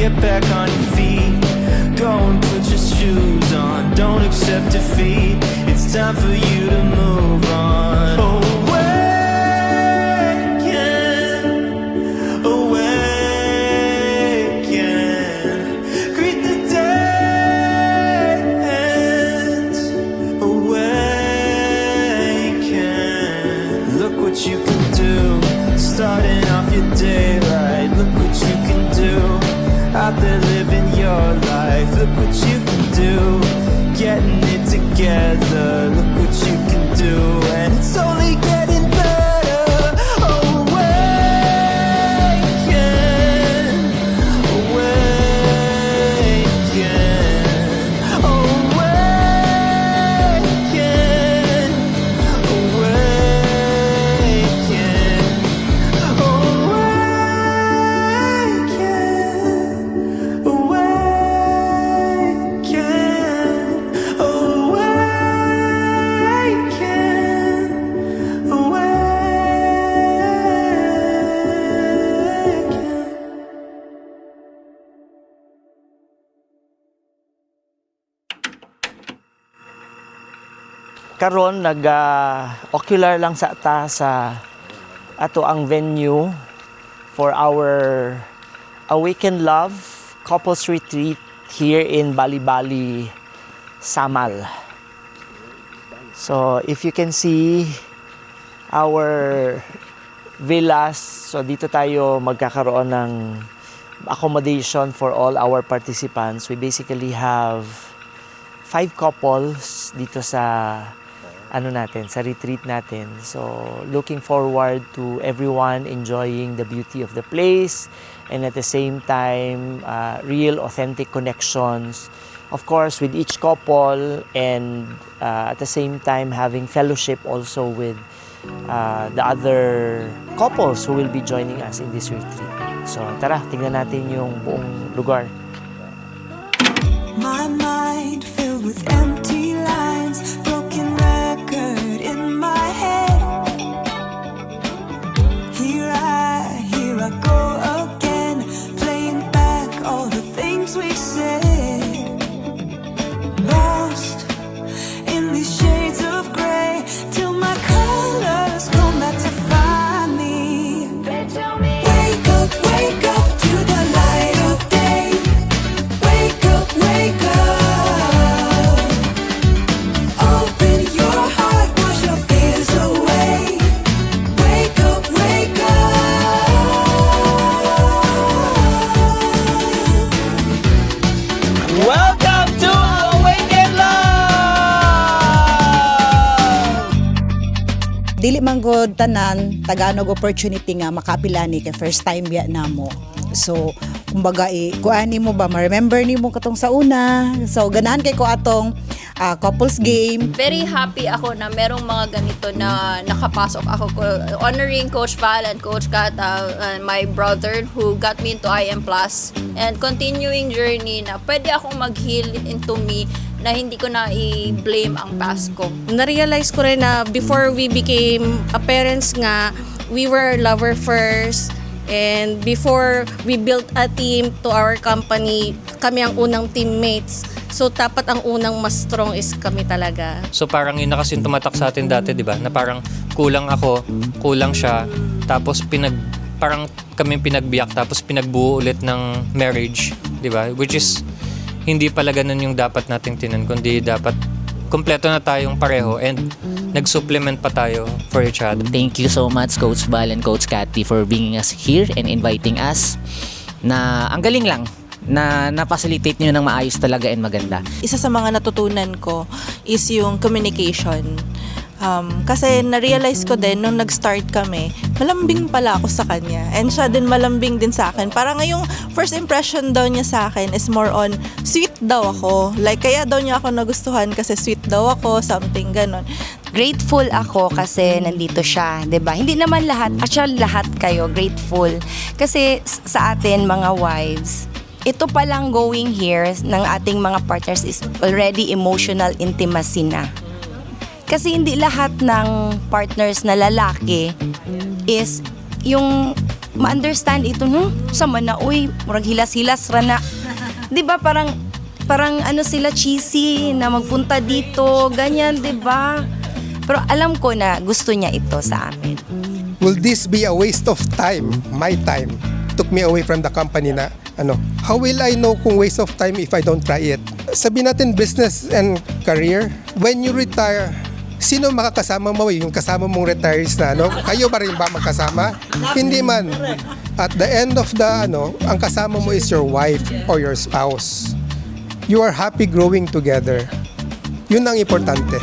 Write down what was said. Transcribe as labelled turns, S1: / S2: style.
S1: get back on your feet. Go and put your shoes on, don't accept defeat. It's time for you to move on. Awaken, awaken. Greet the day ends. Awaken. Look what you can do, starting off your day right. Look what you can do, out there living your life. Look what you can do, getting it together. Look what you can do, and it's only getting better. Awaken, awaken, awaken, awaken, awaken, awaken, awaken.
S2: Karon nag-ocular lang sa ta sa ato ang venue for our Awaken Love Couples Retreat here in Bali, Samal. So if you can see our villas, so dito tayo magkakaroon ng accommodation for all our participants. We basically have 5 couples dito sa sa retreat natin. So looking forward to everyone enjoying the beauty of the place, and at the same time real authentic connections, of course with each couple, and at the same time having fellowship also with the other couples who will be joining us in this retreat. So tara, tingnan natin yung buong lugar.
S3: My mind filled with empty lines, broken record in my head. Here I go again, playing back all the things we said. Lost in these shades of gray, till my colors come back to find me. Wake up to the light of day. Wake up, wake up. Open your heart, wash your fears away. Wake up, wake up.
S2: Welcome to Awaken Love!
S4: Dili man gud tanan Tagalog opportunity nga makapilani kay first time biya namo. So kumbaga kuani mo ba ma-remember nimo katong sa una. So ganahan kay ko atong couples game.
S5: Very happy ako na merong mga ganito na nakapasok ako, honoring Coach Val and Coach Kat, and my brother who got me into IM Plus, and continuing journey na pwede akong mag-heal into me na hindi ko na i-blame ang past ko.
S6: Na-realize ko rin na before we became a parents nga, we were lover first. And before we built a team to our company, kami ang unang teammates. So dapat ang unang mas strong is kami talaga.
S7: So parang yun na kasi yung tumatak sa atin dati, di ba? Na parang kulang ako, kulang siya, tapos parang kami pinagbiyak, tapos pinagbuo ulit ng marriage, di ba? Which is, hindi pala ganun yung dapat nating tinan, kundi dapat kompleto na tayong pareho and nag-supplement pa tayo for each other.
S8: Thank you so much Coach Val and Coach Cathy for bringing us here and inviting us. Na ang galing lang na na-facilitate nyo ng maayos talaga and maganda.
S9: Isa sa mga natutunan ko is yung communication. Kasi na-realize ko din nung nag-start kami, malambing pala ako sa kanya. And siya din malambing din sa akin. Parang ngayong first impression daw niya sa akin is more on sweet daw ako. Like kaya daw niya ako nagustuhan kasi sweet daw ako, something ganon.
S10: Grateful ako kasi nandito siya, 'di ba? Hindi naman lahat, actually lahat kayo grateful. Kasi sa atin mga wives, ito palang going here ng ating mga partners is already emotional intimacy na. Kasi hindi lahat ng partners na lalaki is yung ma-understand ito, sama na, uy, murag hilas-hilas ra na. Di ba parang ano sila cheesy na magpunta dito, ganyan, di ba? Pero alam ko na gusto niya ito sa amin.
S11: Will this be a waste of time? My time took me away from the company na how will I know kung waste of time if I don't try it? Sabi natin business and career, when you retire, sino makakasama mo? Yung kasama mong retirees na kayo ba rin ba magkasama? Hindi man. At the end of the ang kasama mo is your wife or your spouse. You are happy growing together. Yun ang importante.